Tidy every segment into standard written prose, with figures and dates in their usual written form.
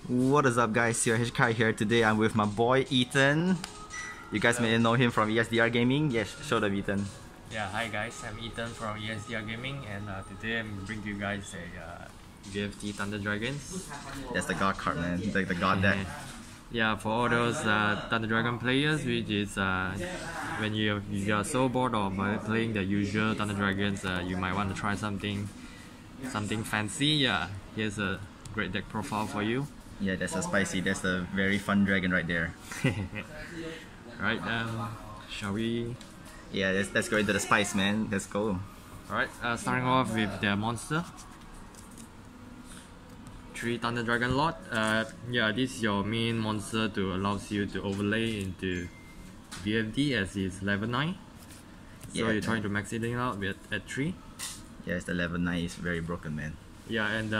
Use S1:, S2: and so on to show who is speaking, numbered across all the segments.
S1: What is up, guys? Cyh Kaitoh here. Today I'm with my boy Ethan. You guys may know him from ESDR Gaming. Yes, show them, Ethan.
S2: Yeah, hi guys, I'm Ethan from ESDR Gaming, and today I'm bringing you guys a VFT Thunder Dragons.
S1: That's the god card, man. The god deck.
S2: Yeah, for all those Thunder Dragon players, which is when you are so bored of playing the usual Thunder Dragons, you might want to try something fancy. Yeah, here's a great deck profile for you.
S1: Yeah, that's a spicy. That's a very fun dragon right there.
S2: Right, shall we?
S1: Yeah, let's go into the spice, man. Let's go.
S2: Alright, starting off with the monster. 3 Thunder Dragon lot. Yeah, this is your main monster to allows you to overlay into VFD as it's level 9. So yeah, you're trying to max it out at 3.
S1: Yes, the level 9 is very broken, man.
S2: Yeah, and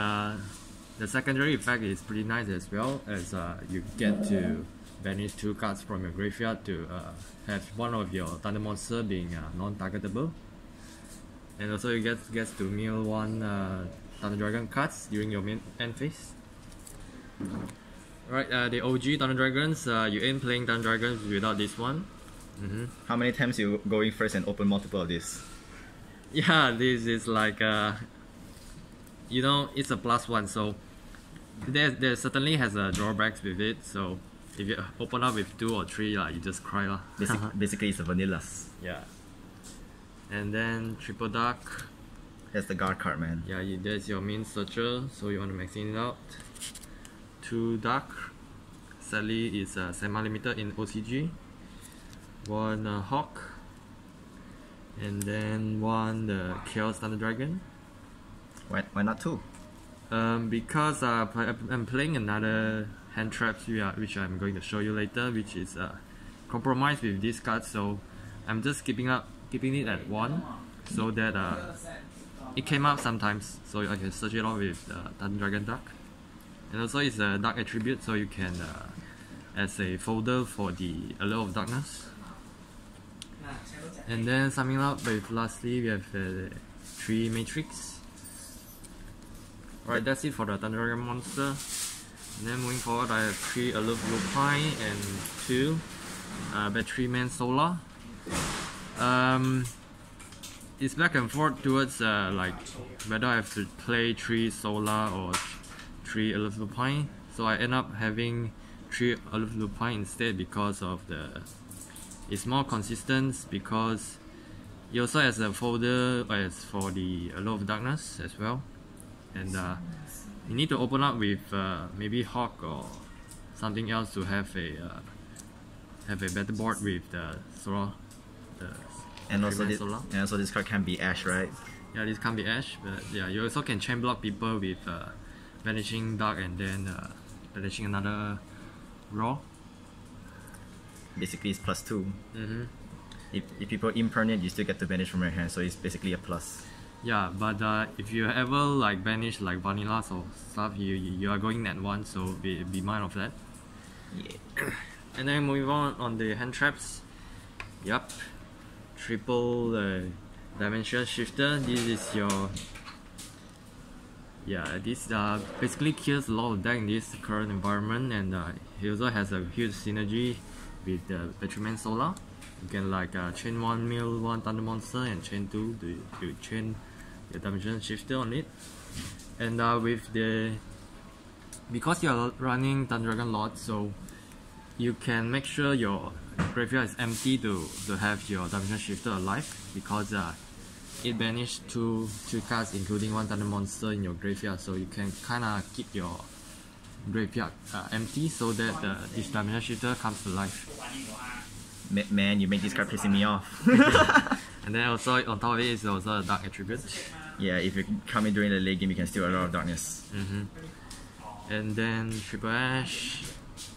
S2: the secondary effect is pretty nice as well, as you get to banish 2 cards from your graveyard to have one of your Thunder monster being non-targetable. And also you get to mill 1 Thunder Dragon cards during your main end phase. Right, the OG Thunder Dragons, you ain't playing Thunder Dragons without this one.
S1: How many times you go in first and open multiple of this?
S2: Yeah, this is like you know, it's a +1, so there certainly has drawbacks with it. So if you open up with 2 or 3, you just cry lah.
S1: Basically, it's a vanilla.
S2: Yeah. And then triple dark.
S1: That's the guard card, man.
S2: Yeah, that's your main searcher, so you want to max it out. 2 dark. Sadly, it's semi-limited in OCG. 1 hawk. And then 1 the Chaos Thunder Dragon.
S1: Why not 2?
S2: Because I'm playing another hand traps which I'm going to show you later, which is compromised with this card, so I'm just keeping it at 1 so that it came up sometimes, so I can search it out with Thunder Dragon Dark. And also it's a dark attribute, so you can as a folder for the Allure of Darkness. And then summing up with lastly we have 3 Matrix. Alright, that's it for the Thunder Dragon monster. And then moving forward, I have 3 Alert Blue Pine and 2 Battery Man Solar. It's back and forth towards like whether I have to play 3 Solar or 3 Alert Blue Pine. So I end up having 3 Alert Blue Pine instead because of it's more consistent, because it also has a folder as for the Allure of Darkness as well. And you need to open up with maybe Hawk or something else to have a better board with the Solar.
S1: And also this card can be Ash, right?
S2: Yeah, this can be Ash, but yeah, you also can chain block people with Vanishing Dark and then Vanishing another Raw.
S1: Basically it's +2. If people imperm it, you still get to banish from your hand, so it's basically a plus.
S2: Yeah, but if you ever like banish like vanillas or stuff, you are going at 1, so be mind of that.
S1: Yeah.
S2: And then moving on the hand traps. Yep, triple dimension shifter. This is your this basically kills a lot of deck in this current environment, and he also has a huge synergy with the Batteryman Solar. You can like chain 1 mill 1 Thunder monster and chain 2 to chain the dimension shifter on it. And because you are running Thunder Dragon lot, so you can make sure your graveyard is empty to have your dimension shifter alive, because it banished 2 cards including 1 Thunder monster in your graveyard, so you can kinda keep your graveyard empty so that this dimension shifter comes to life.
S1: Man, you make this card pissing me off.
S2: And then also on top of it is also a dark attribute.
S1: Yeah, if you come in during the late game, you can steal a lot of darkness.
S2: And then triple Ash,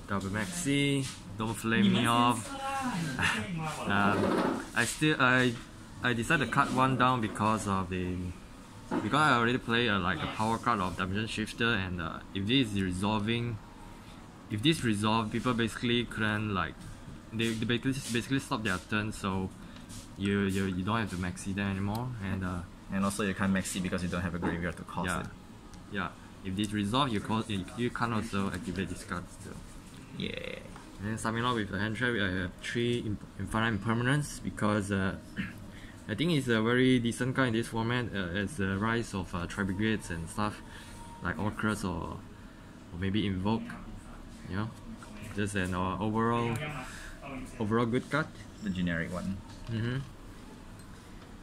S2: double maxi. Don't flame me off. I decided to cut 1 down because I already play like a power card of dimension shifter, and if this resolve, people basically couldn't like they basically stop their turn, so you don't have to maxi them anymore, and
S1: also you can't maxi because you don't have a graveyard to cast it.
S2: Yeah. if this resolve, you can also activate this card still.
S1: Yeah.
S2: And then summing up with a hand trap, I have 3 infinite impermanence because I think it's a very decent card in this format as the rise of Tri-Brigades and stuff like Orcus or maybe Invoke. You know, just an overall good card.
S1: The generic one.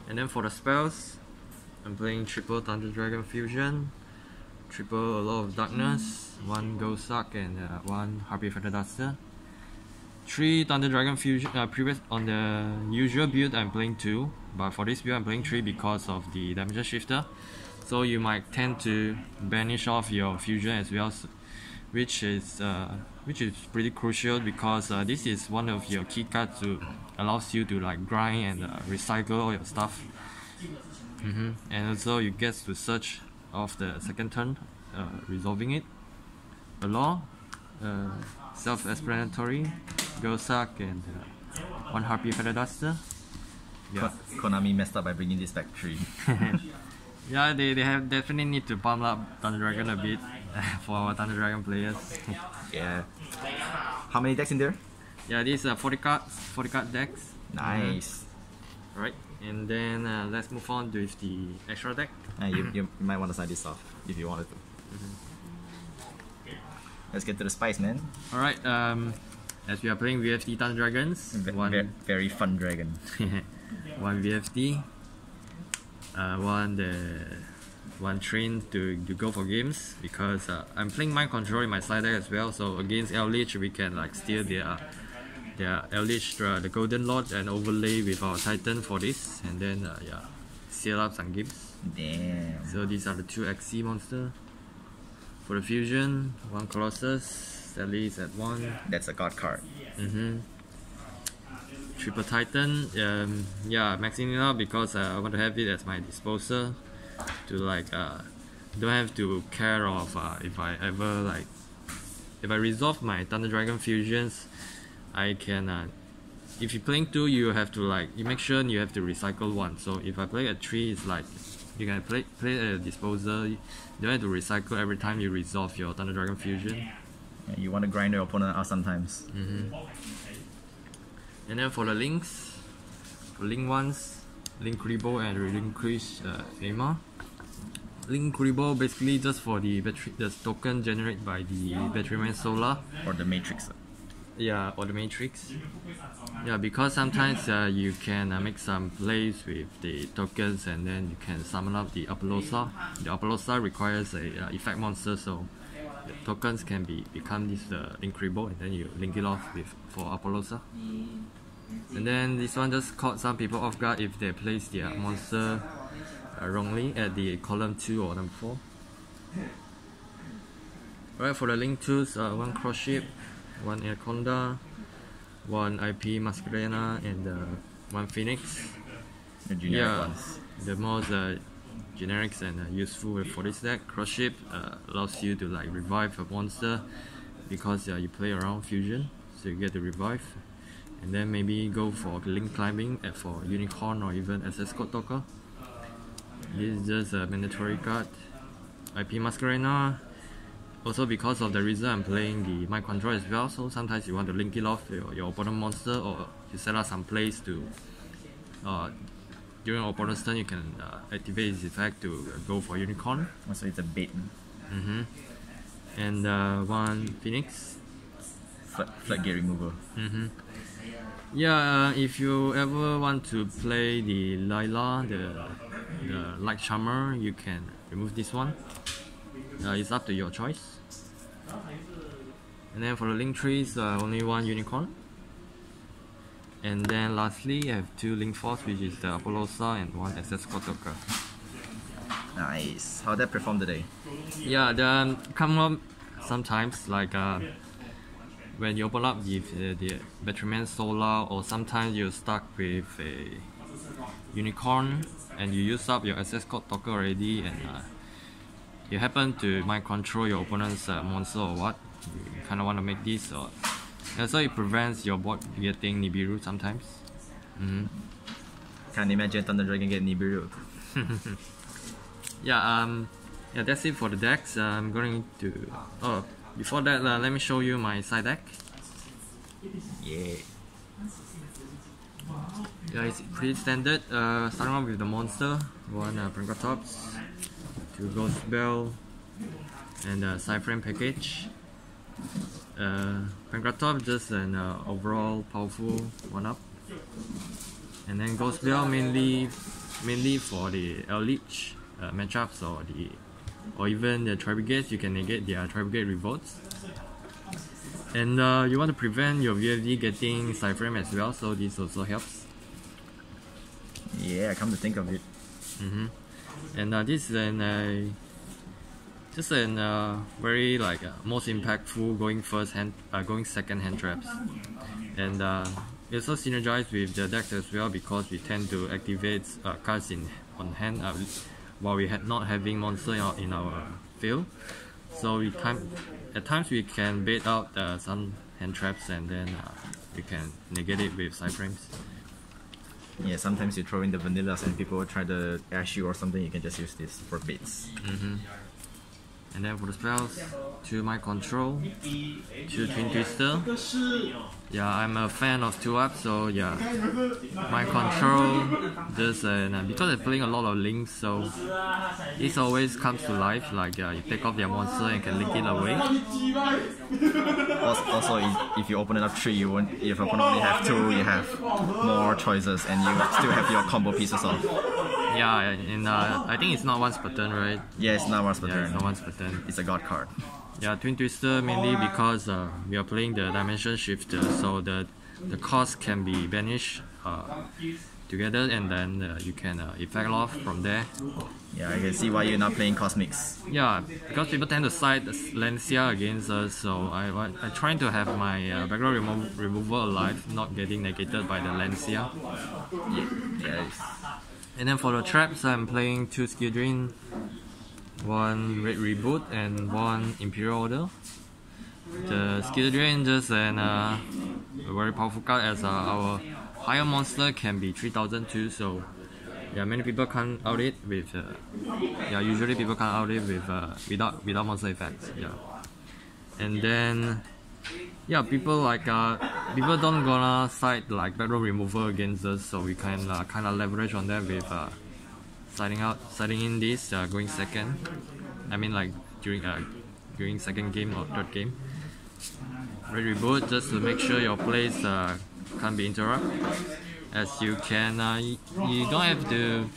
S2: And then for the spells, I'm playing triple Thunder Dragon Fusion, triple A Lot of Darkness, 1 Ghost Suck, and 1 Harpy Feather Duster. 3 Thunder Dragon Fusion. Previous on the usual build, I'm playing 2, but for this build, I'm playing 3 because of the damage shifter. So you might tend to banish off your fusion as well, which is pretty crucial because this is one of your key cards to allows you to like grind and recycle all your stuff. And also you get to search off the second turn, resolving it. A law, self-explanatory, Ghost Suck, and 1 Harpy Feather Duster. Yeah.
S1: Konami messed up by bringing this back 3.
S2: Yeah, they have definitely need to pump up Thunder Dragon a bit for our Thunder Dragon players.
S1: Yeah. How many decks in there?
S2: Yeah, these are 40 card decks.
S1: Nice.
S2: Alright, and then let's move on with the extra deck.
S1: You might want to sign this off if you wanted to. Let's get to the spice, man.
S2: Alright, as we are playing VFT Thunder Dragons,
S1: very fun dragon.
S2: 1 VFT, one train to go for games because I'm playing Mind Control in my side deck as well. So against Eldritch, we can like steal their Eldritch, the Golden Lord, and overlay with our Titan for this, and then yeah, seal up some games.
S1: Damn.
S2: So these are the 2 XC monster. For the fusion, 1 Colossus, at least at 1.
S1: That's a god card.
S2: Triple Titan, yeah, maxing it out because I want to have it as my disposal to like don't have to care of if I resolve my Thunder Dragon fusions, I can if you're playing 2, you have to like you make sure you have to recycle 1. So if I play at 3, it's like you can play at a disposal. You don't have to recycle every time you resolve your Thunder Dragon fusion.
S1: Yeah, you want to grind your opponent out sometimes.
S2: And then for the links, for link 1s, Link Kribo and Relinquish Fema. Link Kribo basically just for the token generated by the Batteryman Solar.
S1: Or the Matrix.
S2: Yeah, or the Matrix. Yeah, because sometimes you can make some plays with the tokens and then you can summon up the Apollosa. The Apollosa requires a effect monster, so the tokens can become this Link Kribo, and then you link it off for Apollosa. And then this one just caught some people off guard if they place their monster wrongly at the column 2 or number 4. Right, for the link 2s, 1 Cross Ship, 1 Anaconda, 1 IP Masquerena, and 1 Phoenix.
S1: The generic ones.
S2: The most generics and useful for this deck. Cross Ship allows you to like revive a monster because you play around fusion, so you get to revive. And then maybe go for link climbing for Unicorn or even SS Code Talker. This is just a mandatory card. IP Masquerena, also because of the reason I'm playing the Mind Control as well, so sometimes you want to link it off your opponent monster, or you set up some plays to during your opponent's turn you can activate its effect to go for Unicorn.
S1: So it's a bait.
S2: And 1 Phoenix.
S1: Floodgate removal.
S2: Yeah, if you ever want to play the Lila, the Light Charmer, you can remove this one. It's up to your choice. And then for the link trees, only 1 Unicorn. And then lastly, I have 2 Link Force, which is the Apollosa and 1 SS Kotoka.
S1: Nice. How'd that perform today?
S2: Yeah, the come up sometimes like when you open up the Batteryman Solar, or sometimes you're stuck with a Unicorn and you use up your SS Code Talker already, and you happen to mind control your opponent's monster or what, you kind of want to make this, or so it prevents your board getting Nibiru sometimes.
S1: Can't imagine Thunder Dragon get Nibiru.
S2: Yeah, yeah, that's it for the decks. I'm going to. Oh, before that, let me show you my side deck.
S1: Yeah.
S2: Yeah, it's pretty standard. Starting off with the monster, one Pankratops, two Ghost Bell, and a Cyh package. Pankratops just an overall powerful one-up, and then Ghost Bell mainly for the L-Leech matchups or even the Tri-Brigades. You can negate their Tri-Brigade revolts. And you want to prevent your VFD getting Cyh as well, so this also helps.
S1: Yeah, come to think of it.
S2: And this is just an very most impactful going second hand traps. And it also synergize with the decks as well, because we tend to activate cards on hand while we not having monster in our field. So at times we can bait out some hand traps, and then we can negate it with Cyh.
S1: Yeah, sometimes you throw in the vanillas and people try to ash you or something, you can just use this for baits.
S2: And then for the spells, 2 Mind Control, 2 Twin Twister. Yeah, I'm a fan of 2-up, so yeah. Mind Control, just because I'm playing a lot of links, so it always comes to life. You take off their monster and can link it away.
S1: Also, if you open it up 3, you won't. If opponent only have 2, you have more choices, and you still have your combo pieces off.
S2: Yeah, and I think it's not once per turn, right?
S1: Yeah, it's not once per
S2: Yeah,
S1: turn.
S2: it's not once per turn.
S1: It's a god card.
S2: Yeah, Twin Twister mainly because we are playing the Dimension Shifter, so the cost can be banished together, and then you can effect off from there.
S1: Yeah, I can see why you're not playing Cosmics.
S2: Yeah, because people tend to side Lancia against us, so I trying to have my background removal alive, not getting negated by the Lancia.
S1: Yeah.
S2: And then for the traps, I'm playing 2 Skill Drain, 1 Red Reboot, and 1 Imperial Order. The Skill Drain just a very powerful card, as our higher monster can be 3000 too, so yeah, many people can't out it with usually people can't out it with without monster effects. Yeah. And then yeah, people people don't gonna side backrow removal against us, so we can kind of leverage on that with siding in this going second. I mean during second game or third game. Red Reboot just to make sure your plays can't be interrupted, as you can you don't have to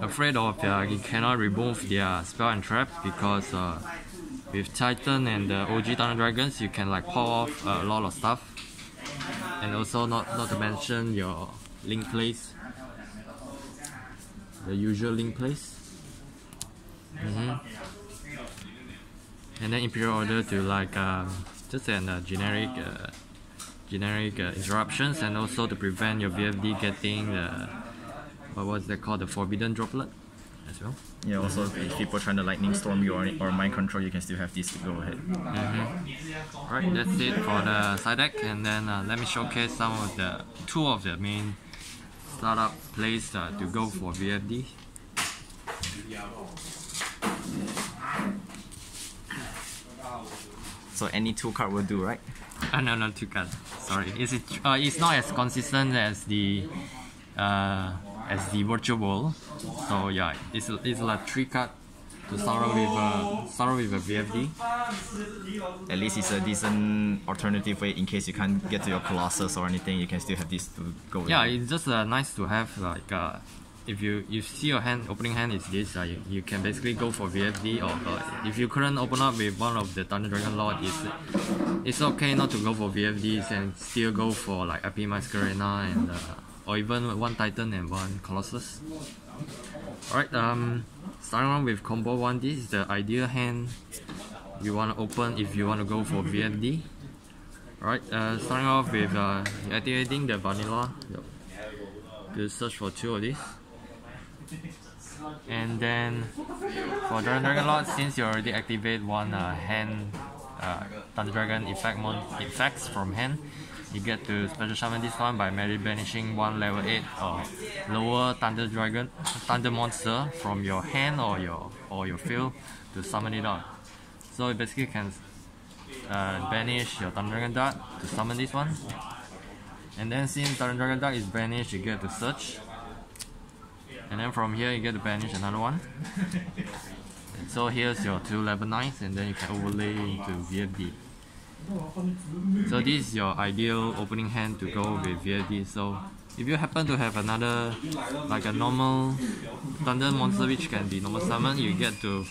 S2: afraid of you cannot remove their spell and trap, because with Titan and the OG Thunder Dragons you can pop off a lot of stuff, and also not to mention your link plays, the usual link plays. And then Imperial Order to just generic interruptions, and also to prevent your VFD getting the what was that called, the Forbidden Droplet as well.
S1: Yeah, also if people trying to Lightning Storm you or Mind Control, you can still have this to go ahead.
S2: Alright, that's it for the side deck, and then let me showcase two of the main startup plays to go for VFD.
S1: So any 2 card will do, right?
S2: No, 2 cards. Sorry, it's not as consistent as the virtual ball. So yeah, it's 3 card to start off with a VFD.
S1: At least it's a decent alternative way in case you can't get to your Colossus or anything. You can still have this to go with.
S2: Yeah, it's just nice to have if you see your opening hand is this, you can basically go for VFD, or if you couldn't open up with one of the Thunder Dragon Lord, it's okay not to go for VFDs and still go for Epi Masquerena and or even 1 Titan and 1 Colossus. Alright, starting on with combo 1, this is the ideal hand you want to open if you want to go for VFD. Alright, starting off with activating the vanilla. You search for 2 of these. And then for Dragon Lord, since you already activate 1 hand Thunder Dragon effects from hand, you get to special summon this one by merely banishing one level 8 or lower thunder monster from your hand or your field to summon it out. So you basically can banish your Thunder Dragon Dart to summon this one. And then since Thunder Dragon Dart is banished, you get to search. And then from here you get to banish another one. So here's your 2 level 9s, and then you can overlay into VFD. So this is your ideal opening hand to go with VFD. So if you happen to have another, like a normal thunder monster which can be normal summon, you get to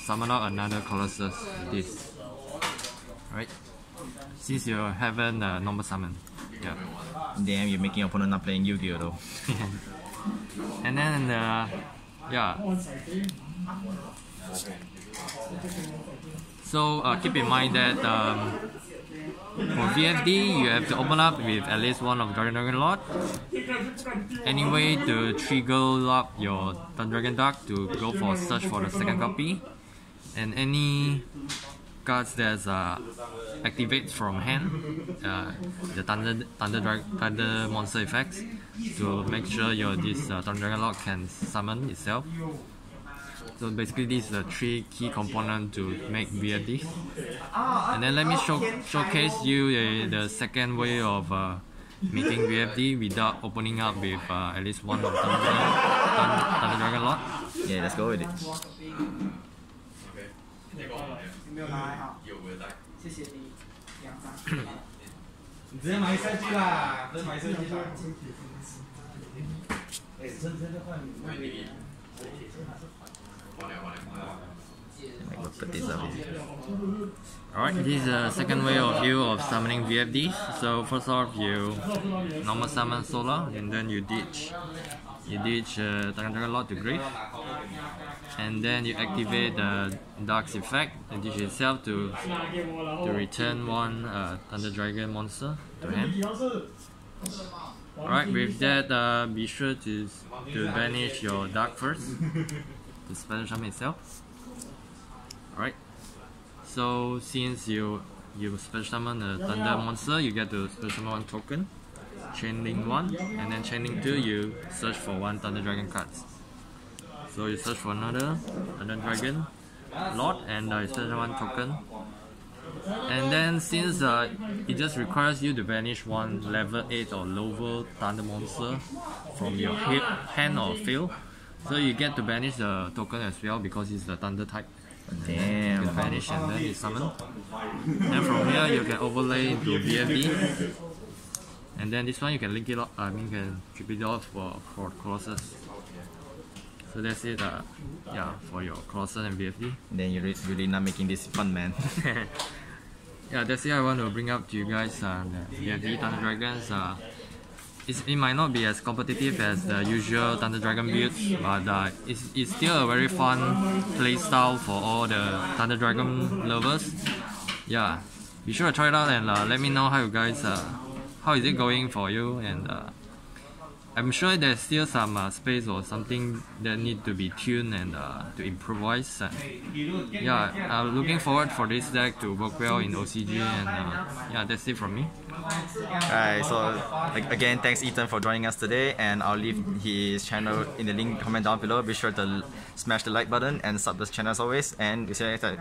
S2: summon out another Colossus with this. Right? Since you haven't normal summon. Yeah.
S1: Damn, you're making your opponent not playing Yu-Gi-Oh though.
S2: And then yeah. So keep in mind that for VFD you have to open up with at least one of Dragon Lord. Anyway, to trigger up your Thunder Dragon Dark to go for search for the second copy. And any cards that activates from hand, the thunder monster effects, to make sure this Thunder Dragon Lord can summon itself. So basically these are the 3 key components to make VFD. And then let me showcase you the second way of making VFD without opening up with at least one of Thunder Dragon Lord.
S1: Yeah, let's go with it. Put this up.
S2: Alright, this is the second way of summoning VFD. So first off, you normal summon Solar, and then you ditch Thunder Dragon Lord to grave, and then you activate the Dark's effect and ditch itself to return one Thunder Dragon monster to hand. Alright, with that, be sure to banish your Dark first to special summon itself. Alright, so since you special summon a Thunder monster, you get to special summon 1 token, chain link 1, and then chain link 2 you search for 1 Thunder Dragon cards. So you search for another Thunder Dragon Lord and you special summon 1 token. And then since it just requires you to banish 1 level 8 or lower Thunder monster from your hand or field, so you get to banish the token as well because it's the Thunder type.
S1: Damn.
S2: You can banish and then you summon. And from here you can overlay into VFD. And then this one you can link it up, you can trip it off for Colossus. So that's it, yeah, for your Colossus and VFD.
S1: Then you're really not making this fun, man.
S2: Yeah, that's it I want to bring up to you guys, the VFD Thunder Dragons. It might not be as competitive as the usual Thunder Dragon builds, but it's still a very fun playstyle for all the Thunder Dragon lovers. Yeah, be sure to try it out and let me know how you guys, how is it going for you, and I'm sure there's still some space or something that need to be tuned and to improvise. Yeah, I'm looking forward for this deck to work well in OCG, and yeah, that's it from me.
S1: Alright, so again, thanks Ethan for joining us today, and I'll leave his channel in the link comment down below. Be sure to smash the like button and sub this channel as always, and we'll see you next time.